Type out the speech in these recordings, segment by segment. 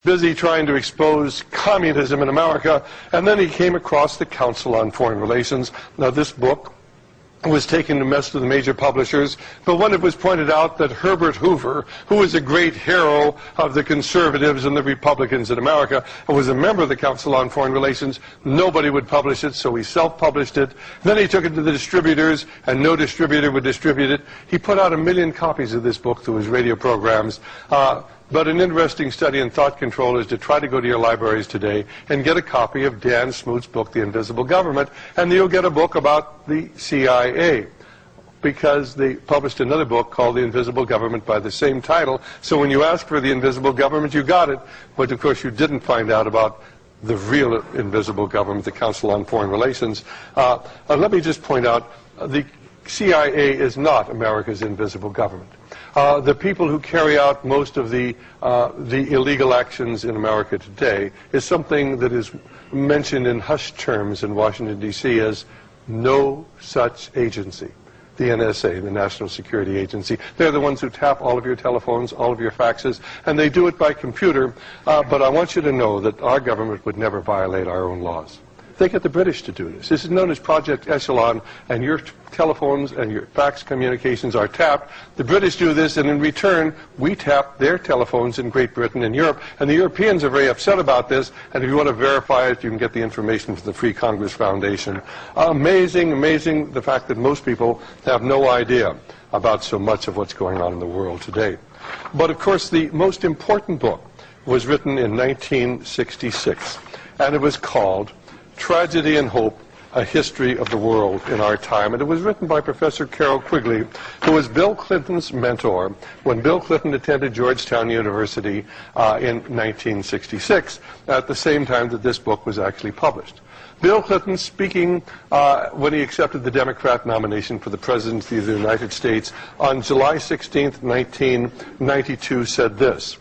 busy trying to expose communism in America, and then he came across the Council on Foreign Relations. Now, this book was taken to most of the major publishers, but when it was pointed out that Herbert Hoover, who was a great hero of the conservatives and the Republicans in America, and was a member of the Council on Foreign Relations, nobody would publish it, so he self-published it. Then he took it to the distributors, and no distributor would distribute it. He put out 1 million copies of this book through his radio programs. But an interesting study in thought control is to try to go to your libraries today and get a copy of Dan Smoot's book, The Invisible Government, and you'll get a book about the CIA, because they published another book called The Invisible Government by the same title. So when you ask for The Invisible Government, you got it, but of course you didn't find out about the real invisible government, the Council on Foreign Relations. Let me just point out, the CIA is not America's invisible government. The people who carry out most of the illegal actions in America today is something that is mentioned in hushed terms in Washington, D.C. as no such agency. The NSA, the National Security Agency. They're the ones who tap all of your telephones, all of your faxes, and they do it by computer. But I want you to know that our government would never violate our own laws. They get the British to do this. This is known as Project Echelon, and your telephones and your fax communications are tapped. The British do this, and in return, we tap their telephones in Great Britain and Europe, and the Europeans are very upset about this, and if you want to verify it, you can get the information from the Free Congress Foundation. Amazing, amazing, the fact that most people have no idea about so much of what's going on in the world today. But of course, the most important book was written in 1966, and it was called Tragedy and Hope, A History of the World in Our Time. And it was written by Professor Carroll Quigley, who was Bill Clinton's mentor when Bill Clinton attended Georgetown University in 1966, at the same time that this book was actually published. Bill Clinton, speaking when he accepted the Democrat nomination for the presidency of the United States on July 16th, 1992, said this: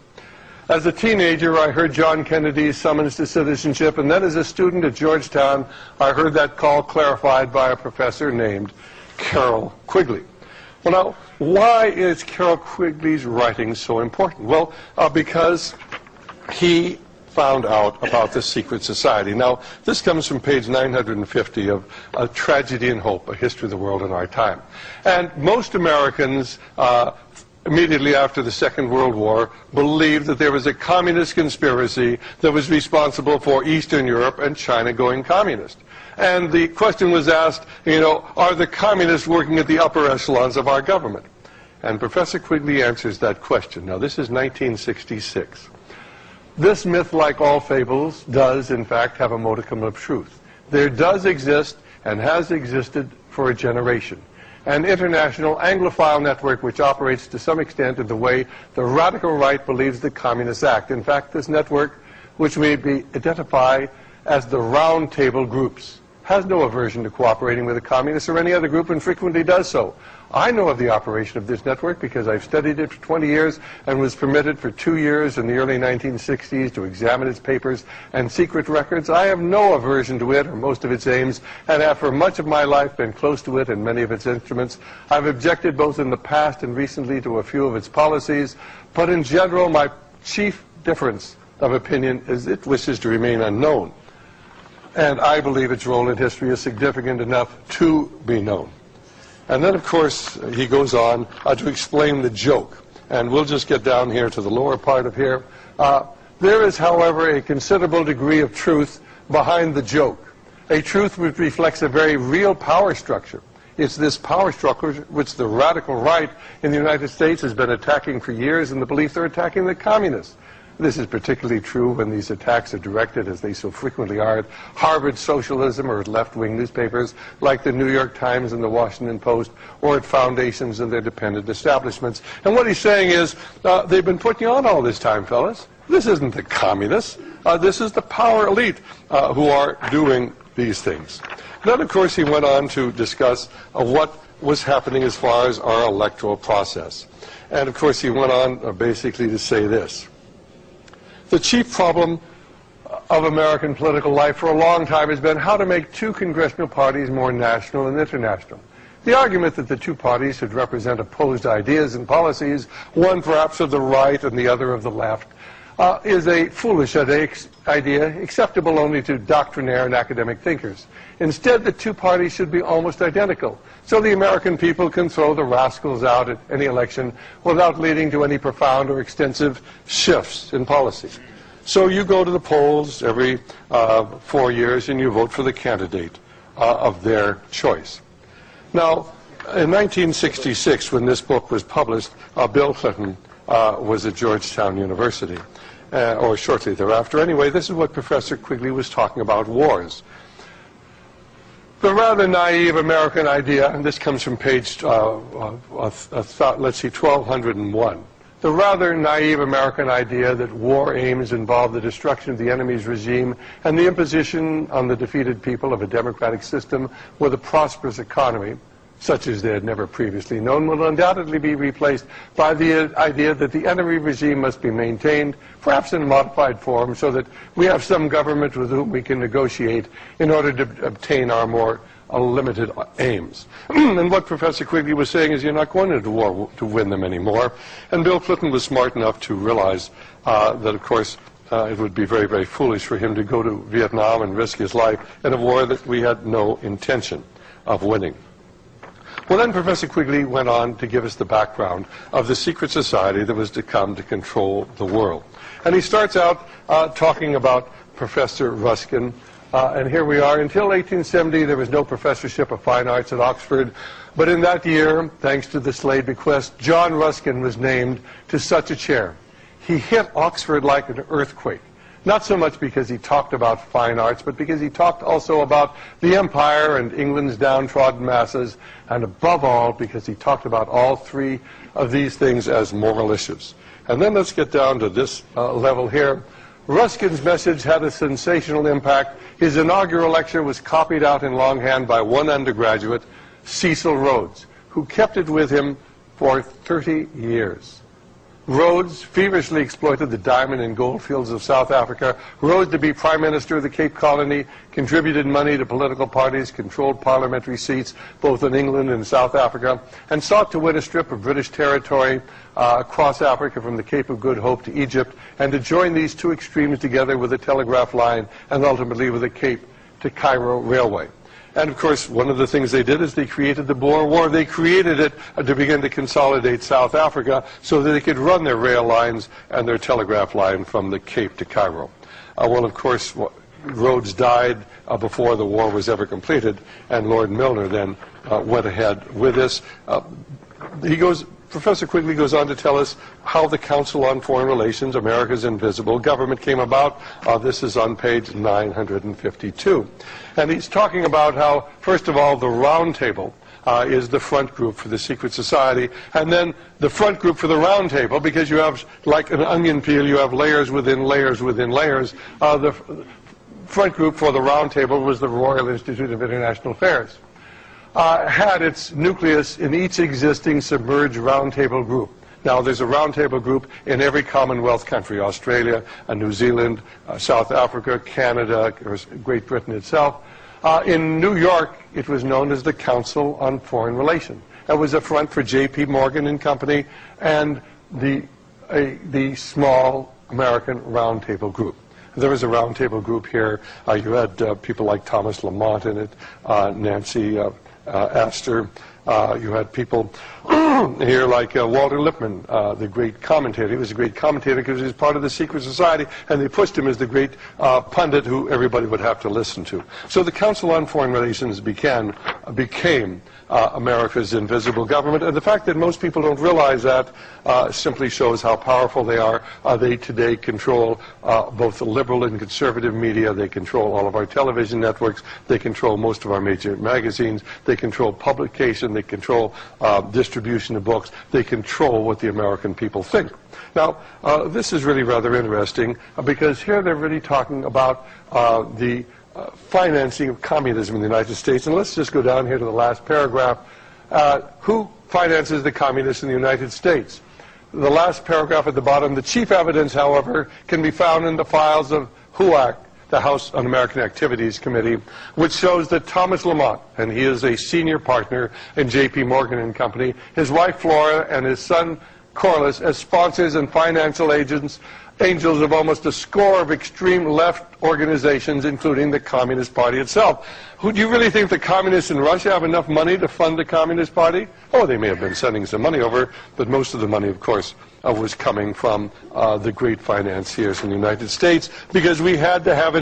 "As a teenager, I heard John Kennedy's summons to citizenship, and then as a student at Georgetown, I heard that call clarified by a professor named Carroll Quigley." Well, now, why is Carroll Quigley's writing so important? Well, because he found out about the secret society. Now, this comes from page 950 of A Tragedy and Hope, A History of the World in Our Time. And most Americans immediately after the Second World War, believed that there was a communist conspiracy that was responsible for Eastern Europe and China going communist. And the question was asked, are the communists working at the upper echelons of our government? And Professor Quigley answers that question. Now, this is 1966. This myth, like all fables, does, in fact, have a modicum of truth. There does exist, and has existed for a generation, an international Anglophile network which operates to some extent in the way the radical right believes the communists act. In fact, this network, which may be identified as the Round Table groups, has no aversion to cooperating with the communists or any other group, and frequently does so. I know of the operation of this network because I've studied it for 20 years and was permitted for 2 years in the early 1960s to examine its papers and secret records. I have no aversion to it or most of its aims, and have for much of my life been close to it and many of its instruments. I've objected both in the past and recently to a few of its policies, but in general my chief difference of opinion is it wishes to remain unknown. And I believe its role in history is significant enough to be known. And then, of course, he goes on to explain the joke. And we'll just get down here to the lower part of here. There is, however, a considerable degree of truth behind the joke, a truth which reflects a very real power structure. It's this power structure which the radical right in the United States has been attacking for years in the belief they're attacking the communists. This is particularly true when these attacks are directed, as they so frequently are, at Harvard socialism or at left-wing newspapers like the New York Times and the Washington Post, or at foundations and their dependent establishments. And what he's saying is, they've been putting you on all this time, fellas. This isn't the communists. This is the power elite who are doing these things. Then, of course, he went on to discuss what was happening as far as our electoral process. And, of course, he went on basically to say this: the chief problem of American political life for a long time has been how to make two congressional parties more national and international. The argument that the two parties should represent opposed ideas and policies, one perhaps of the right and the other of the left, is a foolish idea acceptable only to doctrinaire and academic thinkers. Instead, the two parties should be almost identical, so the American people can throw the rascals out at any election without leading to any profound or extensive shifts in policy. So you go to the polls every 4 years and you vote for the candidate of their choice. Now, in 1966, when this book was published, Bill Clinton was at Georgetown University, or shortly thereafter. Anyway, this is what Professor Quigley was talking about: wars. The rather naive American idea, and this comes from page, let's see, 1201. The rather naive American idea that war aims involve the destruction of the enemy's regime and the imposition on the defeated people of a democratic system with a prosperous economy, such as they had never previously known, will undoubtedly be replaced by the idea that the enemy regime must be maintained, perhaps in a modified form, so that we have some government with whom we can negotiate in order to obtain our more limited aims. And what Professor Quigley was saying is you're not going into war to win them anymore. And Bill Clinton was smart enough to realize that, of course, it would be very, very foolish for him to go to Vietnam and risk his life in a war that we had no intention of winning. Well, then Professor Quigley went on to give us the background of the secret society that was to come to control the world. And he starts out talking about Professor Ruskin. And here we are. Until 1870, there was no professorship of fine arts at Oxford. But in that year, thanks to the Slade bequest, John Ruskin was named to such a chair. He hit Oxford like an earthquake. Not so much because he talked about fine arts, but because he talked also about the empire and England's downtrodden masses, and above all, because he talked about all three of these things as moral issues. And then let's get down to this level here. Ruskin's message had a sensational impact. His inaugural lecture was copied out in longhand by one undergraduate, Cecil Rhodes, who kept it with him for 30 years. Rhodes feverishly exploited the diamond and gold fields of South Africa, rose to be Prime Minister of the Cape Colony, contributed money to political parties, controlled parliamentary seats both in England and South Africa, and sought to win a strip of British territory across Africa from the Cape of Good Hope to Egypt, and to join these two extremes together with a telegraph line and ultimately with the Cape to Cairo Railway. And, of course, one of the things they did is they created the Boer War. They created it to begin to consolidate South Africa so that they could run their rail lines and their telegraph line from the Cape to Cairo. Well, of course, Rhodes died before the war was ever completed, and Lord Milner then went ahead with this. Professor Quigley goes on to tell us how the Council on Foreign Relations, America's Invisible Government, came about. This is on page 952. And he's talking about how, first of all, the Round Table is the front group for the secret society, and then the front group for the Round Table, because you have, like an onion peel, you have layers within layers within layers. The front group for the Round Table was the Royal Institute of International Affairs. Had its nucleus in each existing submerged roundtable group. Now, there's a roundtable group in every Commonwealth country: Australia, New Zealand, South Africa, Canada, Great Britain itself. In New York, it was known as the Council on Foreign Relations. It was a front for J.P. Morgan and Company and the small American roundtable group. There was a roundtable group here. You had people like Thomas Lamont in it, Nancy Astor. You had people here like Walter Lippmann, the great commentator. He was a great commentator because he was part of the secret society, and they pushed him as the great pundit who everybody would have to listen to. So the Council on Foreign Relations became America's invisible government, and the fact that most people don't realize that simply shows how powerful they are. They today control both the liberal and conservative media. They control all of our television networks. They control most of our major magazines. They control publication. They control distribution of books. They control what the American people think. Now, this is really rather interesting because here they're really talking about the financing of communism in the United States. And let's just go down here to the last paragraph. Who finances the communists in the United States? The last paragraph at the bottom. The chief evidence, however, can be found in the files of HUAC, the House Un-American Activities Committee, which shows that Thomas Lamont, and he is a senior partner in J.P. Morgan and Company, his wife Flora, and his son Corliss, as sponsors and financial agents, angels of almost a score of extreme left organizations, including the Communist Party itself. Do you really think the communists in Russia have enough money to fund the Communist Party? Oh, they may have been sending some money over, but most of the money, of course, was coming from the great financiers in the United States, because we had to have it